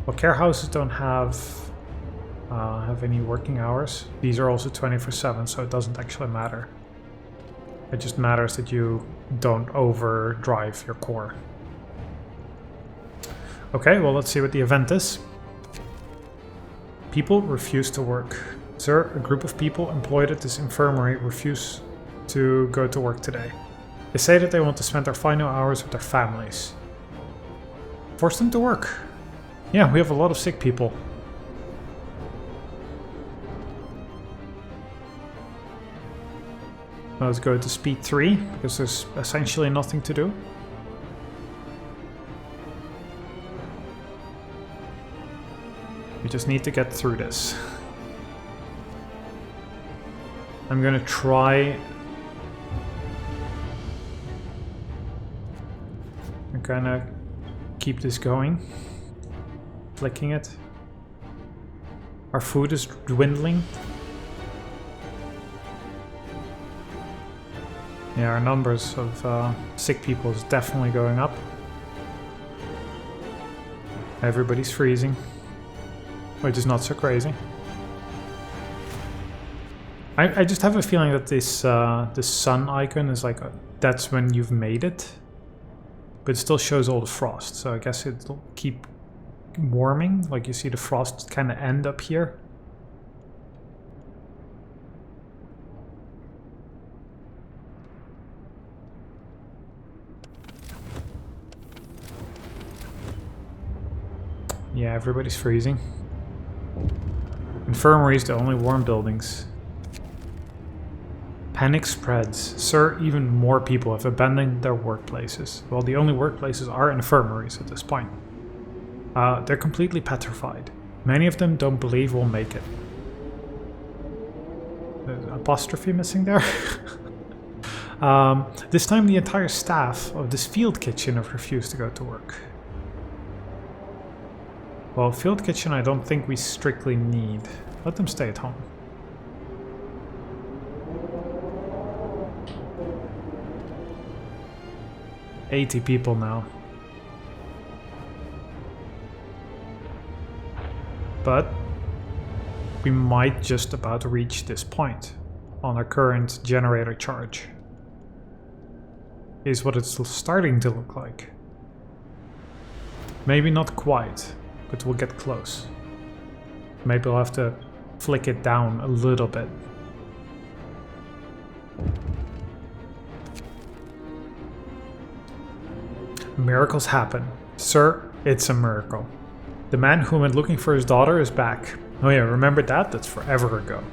Well, care houses don't have any working hours. These are also 24/7, so it doesn't actually matter. It just matters that you don't overdrive your core. Okay, well, let's see what the event is. People refuse to work. Sir, a group of people employed at this infirmary refuse to go to work today. They say that they want to spend their final hours with their families. Force them to work. Yeah, we have a lot of sick people. Let's go to speed 3, because there's essentially nothing to do. We just need to get through this. I'm gonna try... I'm gonna keep this going. Flicking it. Our food is dwindling. Yeah, our numbers of sick people is definitely going up. Everybody's freezing, which is not so crazy. I just have a feeling that this sun icon is like that's when you've made it, but it still shows all the frost. So I guess it'll keep warming. Like you see the frost kind of end up here. Yeah, everybody's freezing. Infirmaries, the only warm buildings. Panic spreads. Sir, even more people have abandoned their workplaces. Well, the only workplaces are infirmaries at this point. They're completely petrified. Many of them don't believe we'll make it. There's an apostrophe missing there. This time the entire staff of this field kitchen have refused to go to work. Well, field kitchen I don't think we strictly need. Let them stay at home. $80 people now. But we might just about reach this point on our current generator charge. Is what it's starting to look like. Maybe not quite, but we'll get close. Maybe we'll have to flick it down a little bit. Miracles happen. Sir, it's a miracle. The man who went looking for his daughter is back. Oh yeah, remember that? That's forever ago.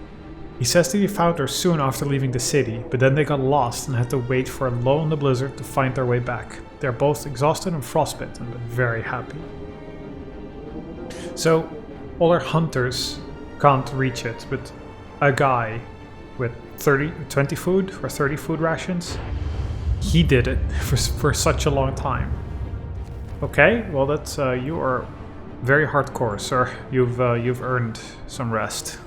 He says that he found her soon after leaving the city, but then they got lost and had to wait for a lull in the blizzard to find their way back. They're both exhausted and frostbitten, but very happy. So, all our hunters can't reach it, but a guy with 20 food or 30 food rations, he did it for such a long time. Okay, well that's you are very hardcore, sir. You've earned some rest.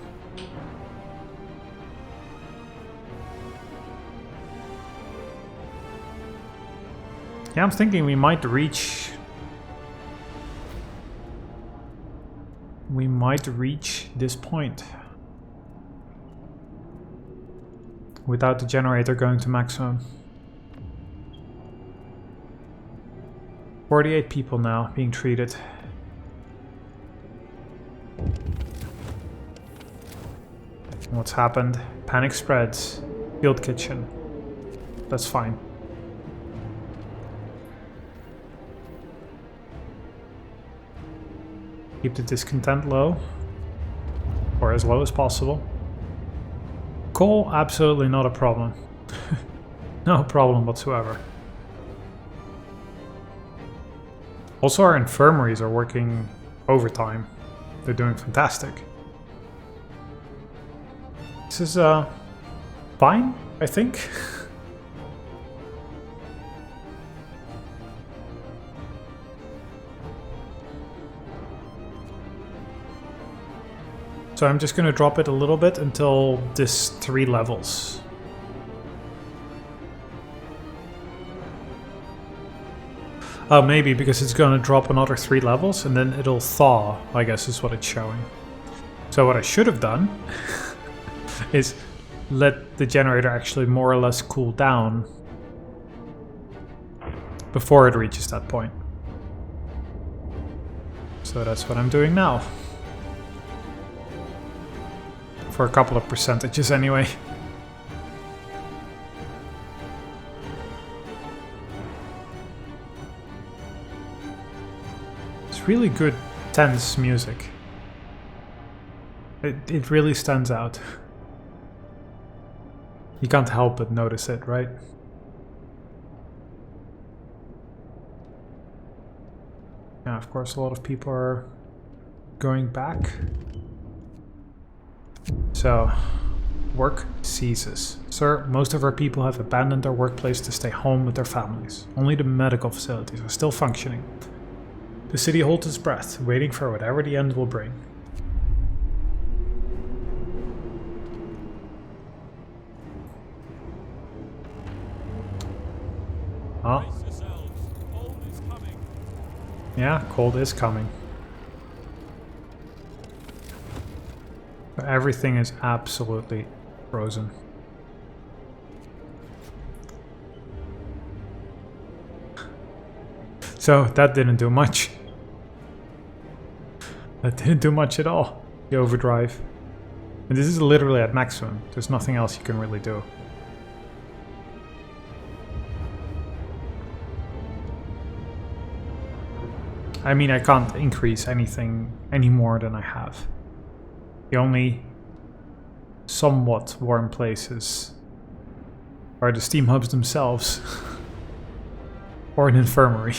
Yeah, I'm thinking we might reach this point without the generator going to maximum. 48 people now being treated. What's happened? Panic spreads. Field kitchen. That's fine. Keep the discontent low, or as low as possible. Coal, absolutely not a problem. No problem whatsoever. Also, our infirmaries are working overtime. They're doing fantastic. This is fine, I think. So I'm just going to drop it a little bit until this 3 levels. Oh, maybe because it's going to drop another 3 levels and then it'll thaw, I guess is what it's showing. So what I should have done is let the generator actually more or less cool down before it reaches that point. So that's what I'm doing now. For a couple of percentages anyway. It's really good, tense music. It really stands out. You can't help but notice it, right? Yeah, of course a lot of people are going back. So, work ceases. Sir, most of our people have abandoned their workplace to stay home with their families. Only the medical facilities are still functioning. The city holds its breath, waiting for whatever the end will bring. Oh, Brace yourselves. Cold is coming. yeah, cold is coming. Everything is absolutely frozen. So that didn't do much. That didn't do much at all, the overdrive. And this is literally at maximum. There's nothing else you can really do. I mean, I can't increase anything any more than I have. The only somewhat warm places are the steam hubs themselves. Or an infirmary.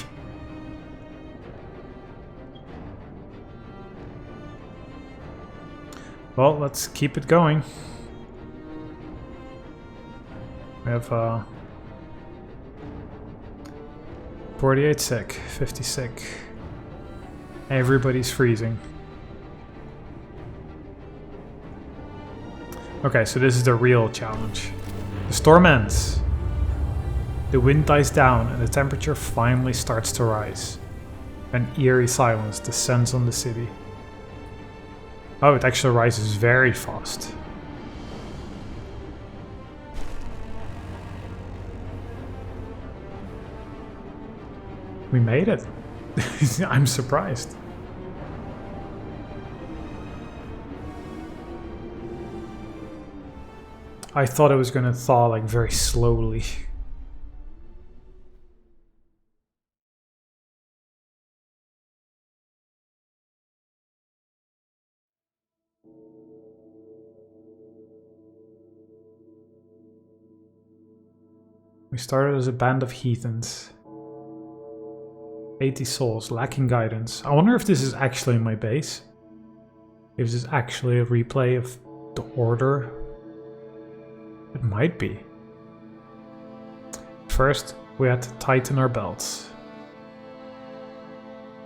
Well, let's keep it going. We have 48 sick, 50 sick. Everybody's freezing. Okay, so this is the real challenge. The storm ends. The wind dies down and the temperature finally starts to rise. An eerie silence descends on the city. Oh, it actually rises very fast. We made it. I'm surprised. I thought it was gonna thaw like very slowly. We started as a band of heathens. 80 souls, lacking guidance. I wonder if this is actually my base. If this is actually a replay of the Order. It might be. First, we had to tighten our belts.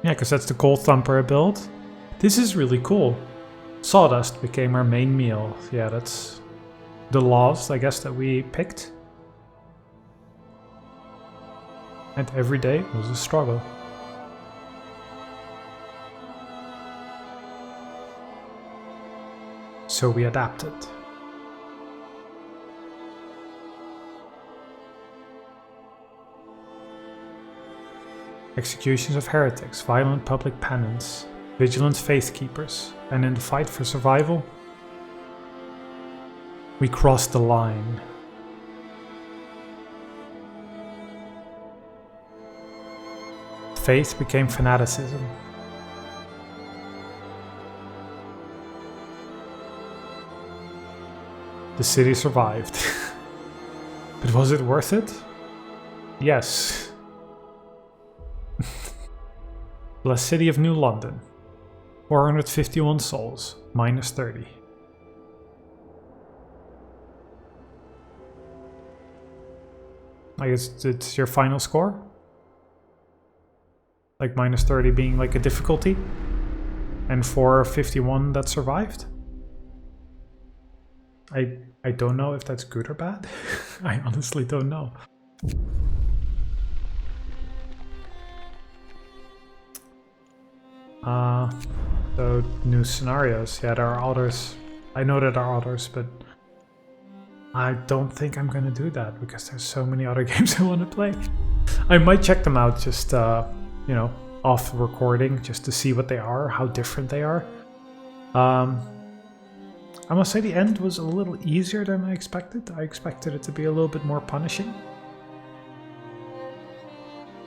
Yeah, because that's the Cold Thumper build. This is really cool. Sawdust became our main meal. Yeah, that's the laws, I guess, that we picked. And every day was a struggle. So we adapted. Executions of heretics, violent public penance, vigilant faith keepers, and in the fight for survival, we crossed the line. Faith became fanaticism. The city survived. But was it worth it? Yes. Blessed City of New London. 451 souls, minus 30. I guess it's your final score? Like minus 30 being like a difficulty? And 451 that survived? I don't know if that's good or bad. I honestly don't know. So new scenarios. Yeah, there are others. I know that there are others, but I don't think I'm gonna do that because there's so many other games I want to play. I might check them out just, you know, off recording just to see what they are, how different they are. I must say the end was a little easier than I expected. I expected it to be a little bit more punishing.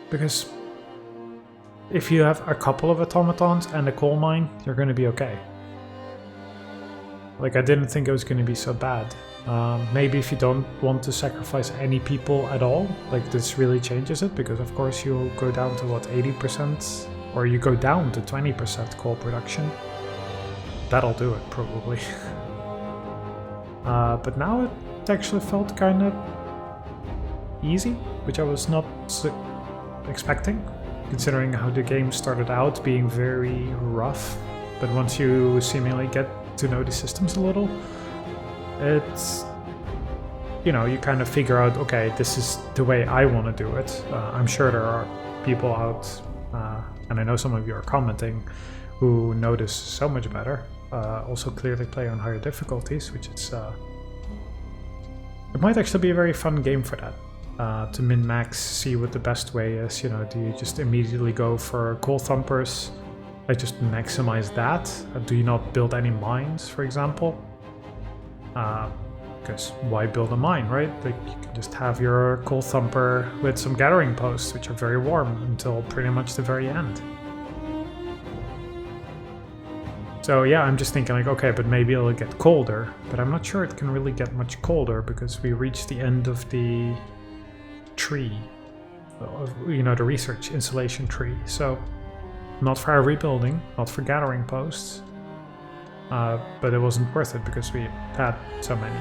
Because if you have a couple of automatons and a coal mine, you're going to be okay. Like, I didn't think it was going to be so bad. Maybe if you don't want to sacrifice any people at all, like this really changes it, because of course you'll go down to what, 80%? Or you go down to 20% coal production. That'll do it, probably. But now it actually felt kind of easy, which I was not expecting, considering how the game started out being very rough. But once you seemingly get to know the systems a little, you know, you kind of figure out, okay, this is the way I want to do it. I'm sure there are people out, and I know some of you are commenting, who know this so much better. Also clearly play on higher difficulties, which is... it might actually be a very fun game for that. To min-max, see what the best way is. You know, do you just immediately go for coal thumpers? Like just maximize that? Do you not build any mines, for example? Because why build a mine, right? Like you can just have your coal thumper with some gathering posts, which are very warm until pretty much the very end. So yeah, I'm just thinking like, okay, but maybe it'll get colder, but I'm not sure it can really get much colder because we reached the end of the tree, you know, the research installation tree. So not for our rebuilding, not for gathering posts, but it wasn't worth it because we had so many.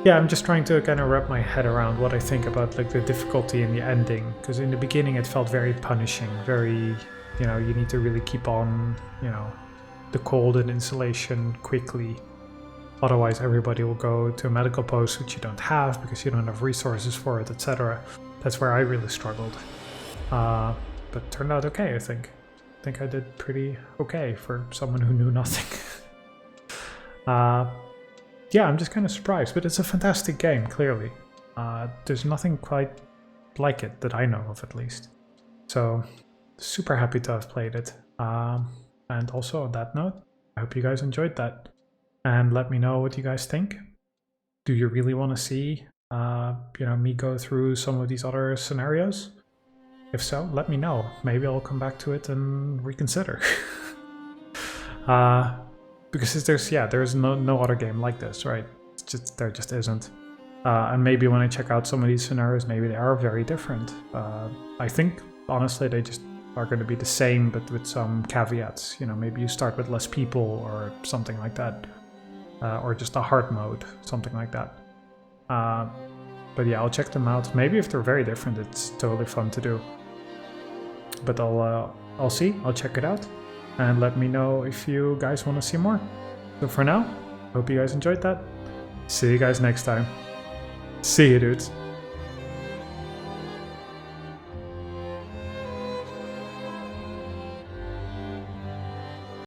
Yeah, I'm just trying to kind of wrap my head around what I think about like the difficulty in the ending, because in the beginning it felt very punishing, very, you know, you need to really keep on, you know, the cold and insulation quickly. Otherwise everybody will go to a medical post, which you don't have because you don't have resources for it, etc. That's where I really struggled. But turned out okay, I think. I think I did pretty okay for someone who knew nothing. Yeah, I'm just kind of surprised, but it's a fantastic game, clearly. There's nothing quite like it that I know of, at least. So, super happy to have played it. And also on that note, I hope you guys enjoyed that. And let me know what you guys think. Do you really want to see, you know, me go through some of these other scenarios? If so, let me know. Maybe I'll come back to it and reconsider. Because there's no other game like this, right? There just isn't. And maybe when I check out some of these scenarios, maybe they are very different. I think, honestly, they just are going to be the same, but with some caveats. You know, maybe you start with less people or something like that. Or just a hard mode, something like that. But yeah, I'll check them out. Maybe if they're very different, it's totally fun to do. But I'll see. I'll check it out. And let me know if you guys want to see more. So for now, hope you guys enjoyed that. See you guys next time. See you, dudes.